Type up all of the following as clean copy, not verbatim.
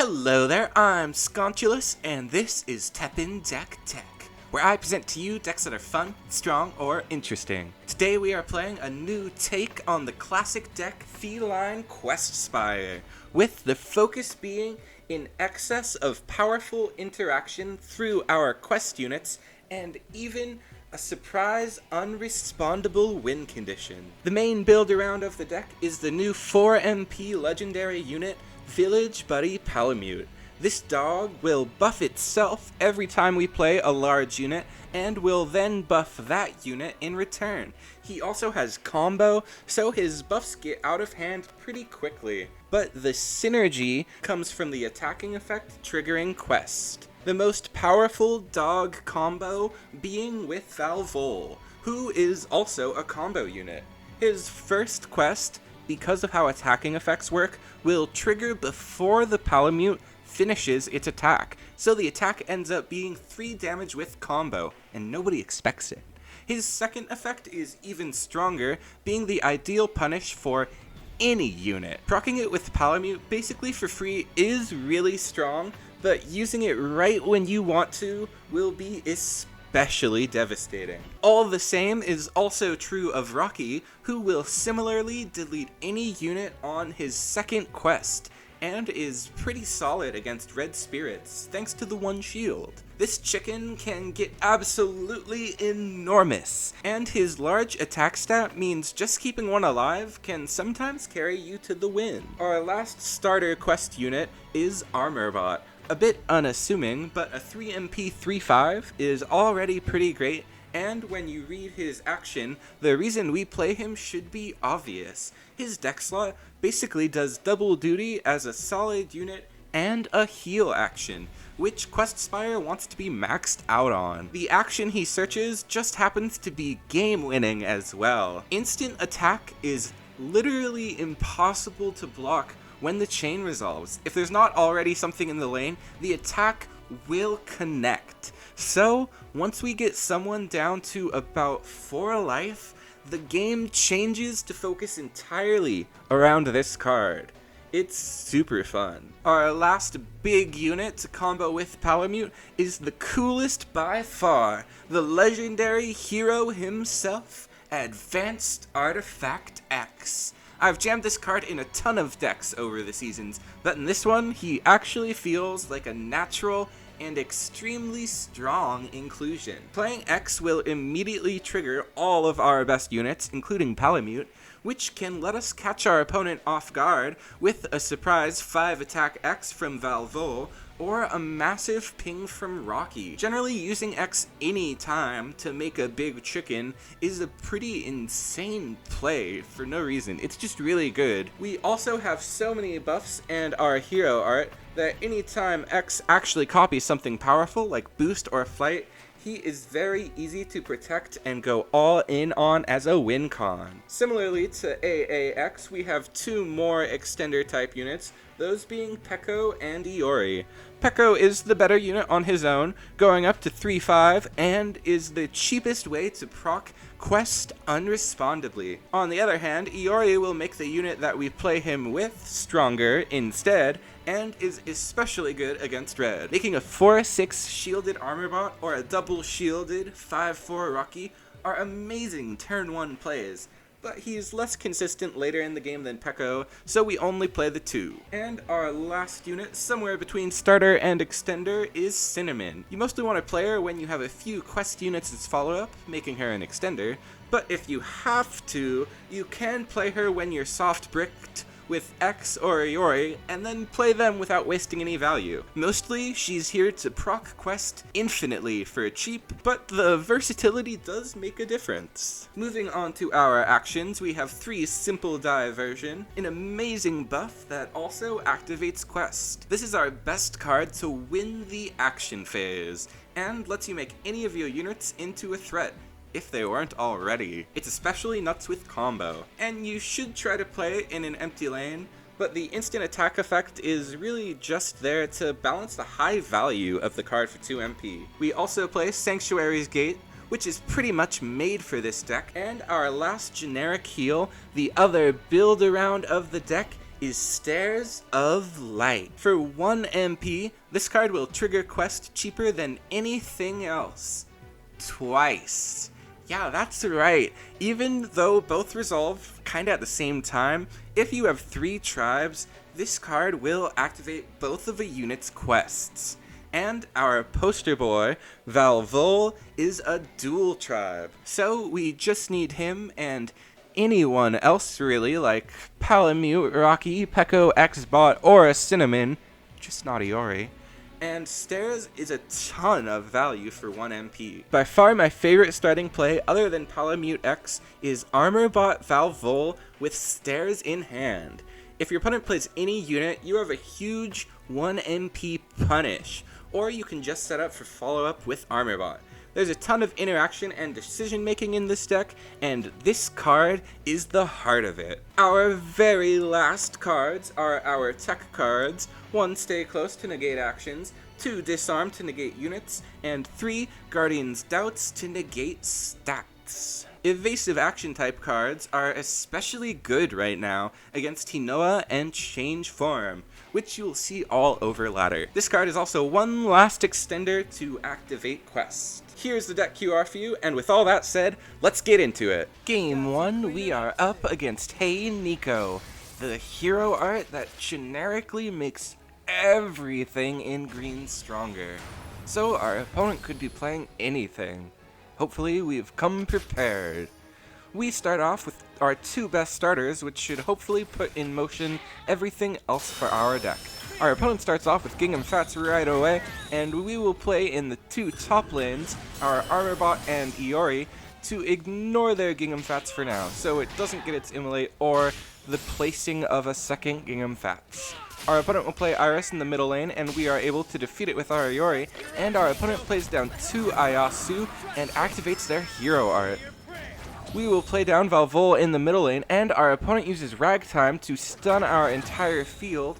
Hello there, I'm Sconchulus, and this is TEPPEN Deck Teck, where I present to you decks that are fun, strong, or interesting. Today we are playing a new take on the classic deck Felyne Questspire, with the focus being in excess of powerful interaction through our quest units, and even a surprise unrespondable win condition. The main build around of the deck is the new 4 MP legendary unit, Village Buddy Palamute. This dog will buff itself every time we play a large unit, and will then buff that unit in return. He also has combo, so his buffs get out of hand pretty quickly. But the synergy comes from the attacking effect triggering quest. The most powerful dog combo being with Valvol, who is also a combo unit. His first quest, because of how attacking effects work, will trigger before the Palamute finishes its attack, so the attack ends up being 3 damage with combo, and nobody expects it. His second effect is even stronger, being the ideal punish for any unit. Proccing it with Palamute basically for free is really strong, but using it right when you want to will be especially devastating. All the same is also true of Rocky, who will similarly delete any unit on his second quest, and is pretty solid against red spirits thanks to the 1 shield. This chicken can get absolutely enormous, and his large attack stat means just keeping one alive can sometimes carry you to the win. Our last starter quest unit is Armorbot. A bit unassuming, but a 3 MP 3/5 is already pretty great, and when you read his action, the reason we play him should be obvious. His deck slot basically does double duty as a solid unit and a heal action, which Questspire wants to be maxed out on. The action he searches just happens to be game-winning as well. Instant attack is literally impossible to block when the chain resolves. If there's not already something in the lane, the attack will connect. So, once we get someone down to about 4 life, the game changes to focus entirely around this card. It's super fun. Our last big unit to combo with Palamute is the coolest by far, the legendary hero himself, Advanced Artifact X. I've jammed this card in a ton of decks over the seasons, but in this one, he actually feels like a natural and extremely strong inclusion. Playing X will immediately trigger all of our best units, including Palamute, which can let us catch our opponent off guard with a surprise 5 attack X from Valvol, or a massive ping from Rocky. Generally, using X any time to make a big chicken is a pretty insane play for no reason. It's just really good. We also have so many buffs and our hero art that anytime X actually copies something powerful like boost or flight, he is very easy to protect and go all in on as a win con. Similarly to AAX, we have 2 more extender type units, those being Peko and Iori. Peko is the better unit on his own, going up to 3/5, and is the cheapest way to proc quest unrespondably. On the other hand, Iori will make the unit that we play him with stronger instead, and is especially good against red. Making a 4/6 shielded Armorbot or a double shielded 5/4 Rocky are amazing turn 1 plays, but he's less consistent later in the game than Peko, so we only play the 2. And our last unit, somewhere between starter and extender, is Cinnamon. You mostly want to play her when you have a few quest units as follow-up, making her an extender, but if you have to, you can play her when you're soft-bricked with X or Iori, and then play them without wasting any value. Mostly, she's here to proc quest infinitely for cheap, but the versatility does make a difference. Moving on to our actions, we have 3 Simple Diversion, an amazing buff that also activates quest. This is our best card to win the action phase, and lets you make any of your units into a threat, if they weren't already. It's especially nuts with combo, and you should try to play it in an empty lane, but the instant attack effect is really just there to balance the high value of the card for 2 MP. We also play Sanctuary's Gate, which is pretty much made for this deck, and our last generic heal, the other build around of the deck, is Stairs of Light. For 1 MP, this card will trigger quest cheaper than anything else. Twice. Yeah, that's right. Even though both resolve kinda at the same time, if you have 3 tribes, this card will activate both of a unit's quests. And our poster boy, Valvol, is a duel tribe. So we just need him and anyone else really, like Palamute, Rocky, Peko, Xbot, or a Cinnamon, just not Iori. And Stairs is a ton of value for 1 MP. By far my favorite starting play, other than Palamute X, is Armorbot Valvol with Stairs in hand. If your opponent plays any unit, you have a huge 1 MP punish, or you can just set up for follow-up with Armorbot. There's a ton of interaction and decision making in this deck, and this card is the heart of it. Our very last cards are our Teck cards: 1 Stay Close to negate actions, 2 Disarm to negate units, and 3 Guardian's Doubts to negate stats. Evasive action type cards are especially good right now against Hinoa and Change Form, which you'll see all over ladder. This card is also one last extender to activate quests. Here's the deck QR for you, and with all that said, let's get into it. Game 1, we are up against Hey Nico, the hero art that generically makes everything in green stronger. So our opponent could be playing anything. Hopefully we've come prepared. We start off with our 2 best starters, which should hopefully put in motion everything else for our deck. Our opponent starts off with Gingham Fats right away, and we will play in the 2 top lanes, our Armorbot and Iori, to ignore their Gingham Fats for now, so it doesn't get its immolate or the placing of a second Gingham Fats. Our opponent will play Iris in the middle lane, and we are able to defeat it with our Iori, and our opponent plays down 2 Ayasu and activates their hero art. We will play down Valvol in the middle lane, and our opponent uses Ragtime to stun our entire field.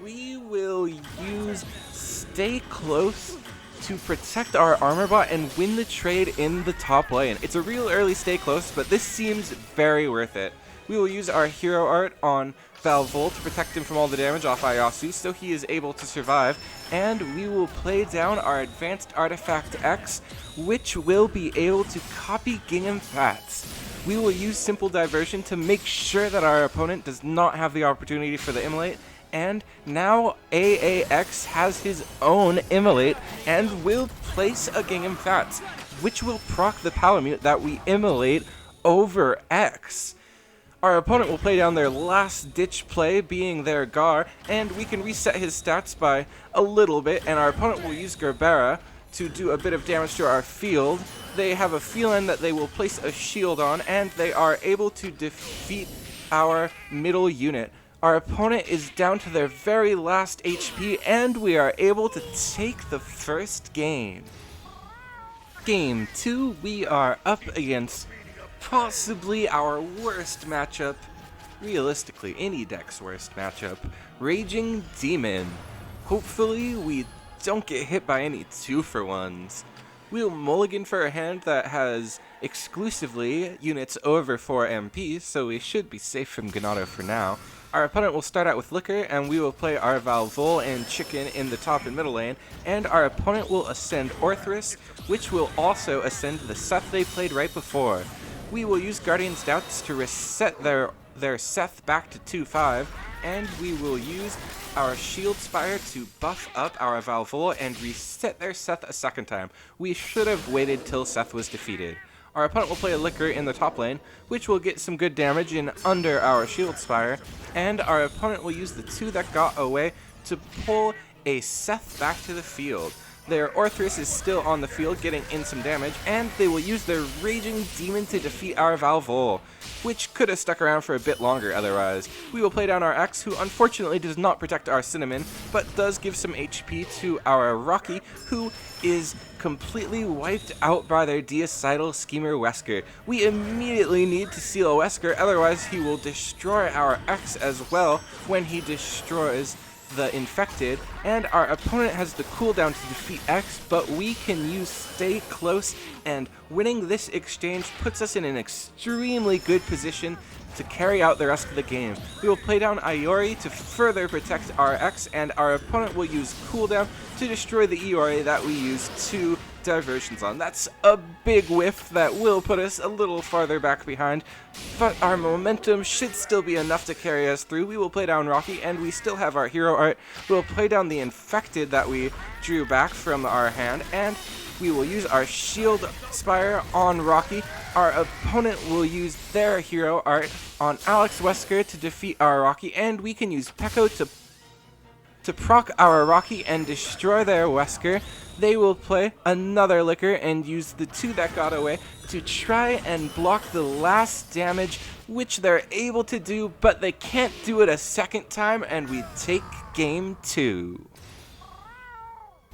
We will use Stay Close to protect our Armorbot and win the trade in the top lane. It's a real early Stay Close, but this seems very worth it. We will use our hero art on Valvol to protect him from all the damage off Ayasu, so he is able to survive, and we will play down our Advanced Artifact X, which will be able to copy Gingham Fats. We will use Simple Diversion to make sure that our opponent does not have the opportunity for the immolate, and now AAX has his own immolate and will place a Gingham Fats, which will proc the Palamute that we immolate over X. Our opponent will play down their last ditch play, being their Gar, and we can reset his stats by a little bit, and our opponent will use Gerbera to do a bit of damage to our field. They have a Felyne that they will place a shield on, and they are able to defeat our middle unit. Our opponent is down to their very last HP, and we are able to take the first game. Game 2, we are up against possibly our worst matchup, realistically any deck's worst matchup, Raging Demon. Hopefully we don't get hit by any 2-for-1s. We'll mulligan for a hand that has exclusively units over 4 MP, so we should be safe from Ganado for now. Our opponent will start out with Liquor, and we will play our Valvol and Chicken in the top and middle lane, and our opponent will ascend Orthrus, which will also ascend the Seth they played right before. We will use Guardian's Doubts to reset their Seth back to 2-5, and we will use our Shieldspire to buff up our Valvol and reset their Seth a second time. We should have waited till Seth was defeated. Our opponent will play a Liquor in the top lane, which will get some good damage in under our Shieldspire, and our opponent will use the 2 that got away to pull a Seth back to the field. Their Orthrus is still on the field getting in some damage, and they will use their Raging Demon to defeat our Valvol, which could have stuck around for a bit longer otherwise. We will play down our X, who unfortunately does not protect our Cinnamon, but does give some HP to our Rocky, who is completely wiped out by their Deocidal Schemer Wesker. We immediately need to seal Wesker, otherwise he will destroy our X as well when he destroys the infected, and our opponent has the cooldown to defeat X, but we can use Stay Close, and winning this exchange puts us in an extremely good position to carry out the rest of the game. We will play down Iori to further protect our X, and our opponent will use cooldown to destroy the Iori that we use 2 diversions on. That's a big whiff that will put us a little farther back behind, but our momentum should still be enough to carry us through. We will play down Rocky, and we still have our hero art. We'll play down the infected that we drew back from our hand, and we will use our Shieldspire on Rocky. Our opponent will use their hero art on Alex Wesker to defeat our Rocky, and we can use Peko to proc our Rocky and destroy their Wesker. They will play another Liquor and use the 2 that got away to try and block the last damage, which they're able to do, but they can't do it a second time, and we take game 2.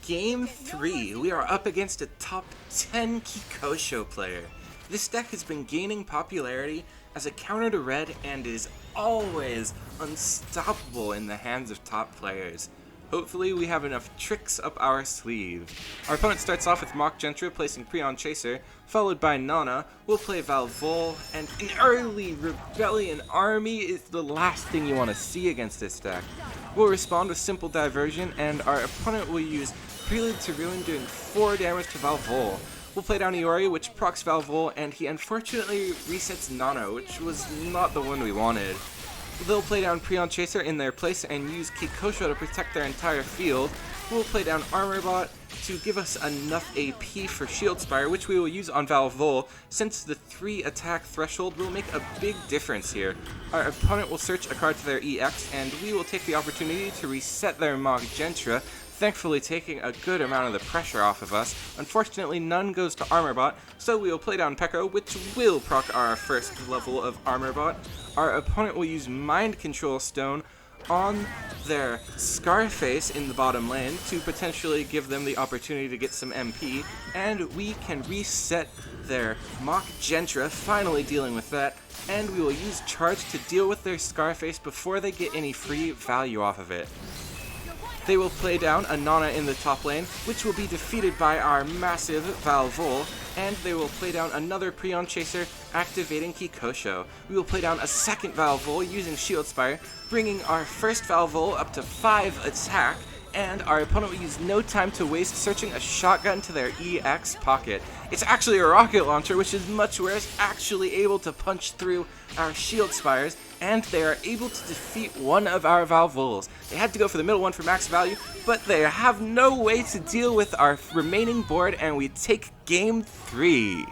Game 3, we are up against a top 10 Kikosho player. This deck has been gaining popularity as a counter to red and is always unstoppable in the hands of top players. Hopefully we have enough tricks up our sleeve. Our opponent starts off with Mock Gentra placing Prion Chaser, followed by Nana. We'll play Valvol, and an early Rebellion army is the last thing you want to see against this deck. We'll respond with Simple Diversion, and our opponent will use Prelude to Ruin, doing 4 damage to Valvol. We'll play down Iori, which procs Valvol, and he unfortunately resets Nano, which was not the one we wanted. They'll play down Prion Chaser in their place and use Kikosho to protect their entire field. We'll play down Armorbot to give us enough AP for Shieldspire, which we will use on Valvol, since the 3 attack threshold will make a big difference here. Our opponent will search a card to their EX, and we will take the opportunity to reset their Mock Gentra, thankfully taking a good amount of the pressure off of us. Unfortunately, none goes to Armorbot, so we will play down Peko, which will proc our first level of Armorbot. Our opponent will use Mind Control Stone on their Scarface in the bottom lane to potentially give them the opportunity to get some MP, and we can reset their Mock Gentra, finally dealing with that, and we will use Charge to deal with their Scarface before they get any free value off of it. They will play down a Nana in the top lane, which will be defeated by our massive Valvol, and they will play down another Prion Chaser, activating Kikosho. We will play down a second Valvol using Shieldspire, bringing our first Valvol up to 5 attack, and our opponent will use no time to waste searching a shotgun to their EX pocket. It's actually a rocket launcher, which is much worse, actually able to punch through our Shieldspires, and they are able to defeat one of our Valvols. They had to go for the middle one for max value, but they have no way to deal with our remaining board, and we take game 3.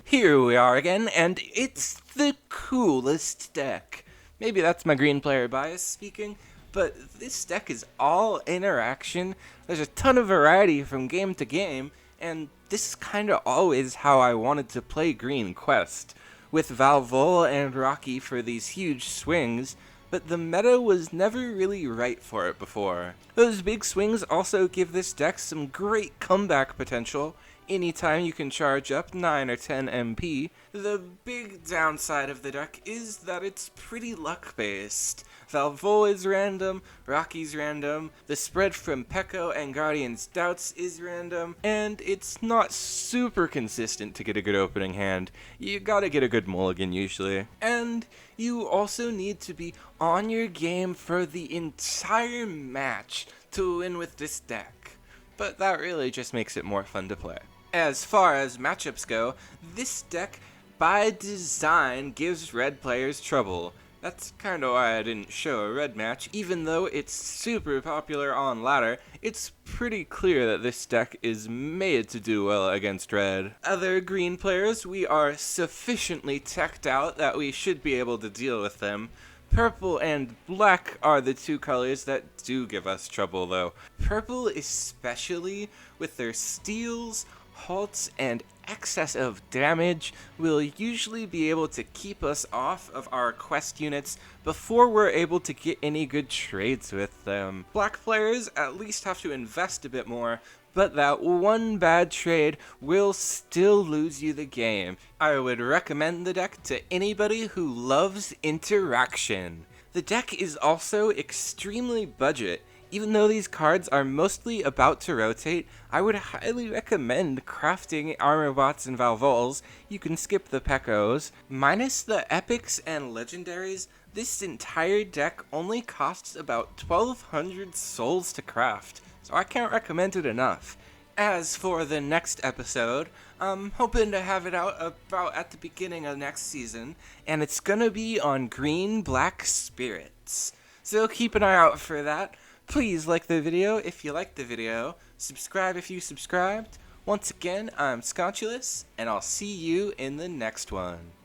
Here we are again, and it's the coolest deck. Maybe that's my green player bias speaking, but this deck is all interaction. There's a ton of variety from game to game, and this is kind of always how I wanted to play Green Quest, with Valvol and Rocky for these huge swings, but the meta was never really right for it before. Those big swings also give this deck some great comeback potential. Anytime you can charge up 9 or 10 MP. The big downside of the deck is that it's pretty luck-based. Valvol is random, Rocky's random, the spread from Peko and Guardian's Doubts is random, and it's not super consistent to get a good opening hand. You gotta get a good mulligan usually. And you also need to be on your game for the entire match to win with this deck. But that really just makes it more fun to play. As far as matchups go, this deck by design gives red players trouble. That's kinda why I didn't show a red match. Even though it's super popular on ladder, it's pretty clear that this deck is made to do well against red. Other green players, we are sufficiently teched out that we should be able to deal with them. Purple and black are the 2 colors that do give us trouble though. Purple especially, with their steals, halts, and excess of damage, will usually be able to keep us off of our quest units before we're able to get any good trades with them. Black players at least have to invest a bit more, but that one bad trade will still lose you the game. I would recommend the deck to anybody who loves interaction. The deck is also extremely budget. Even though these cards are mostly about to rotate, I would highly recommend crafting armor bots and valvols. You can skip the pekos. Minus the epics and legendaries, this entire deck only costs about 1200 souls to craft, so I can't recommend it enough. As for the next episode, I'm hoping to have it out about at the beginning of next season, and it's gonna be on green-black spirits. So keep an eye out for that. Please like the video if you liked the video, subscribe if you subscribed. Once again, I'm Sconchulous, and I'll see you in the next one.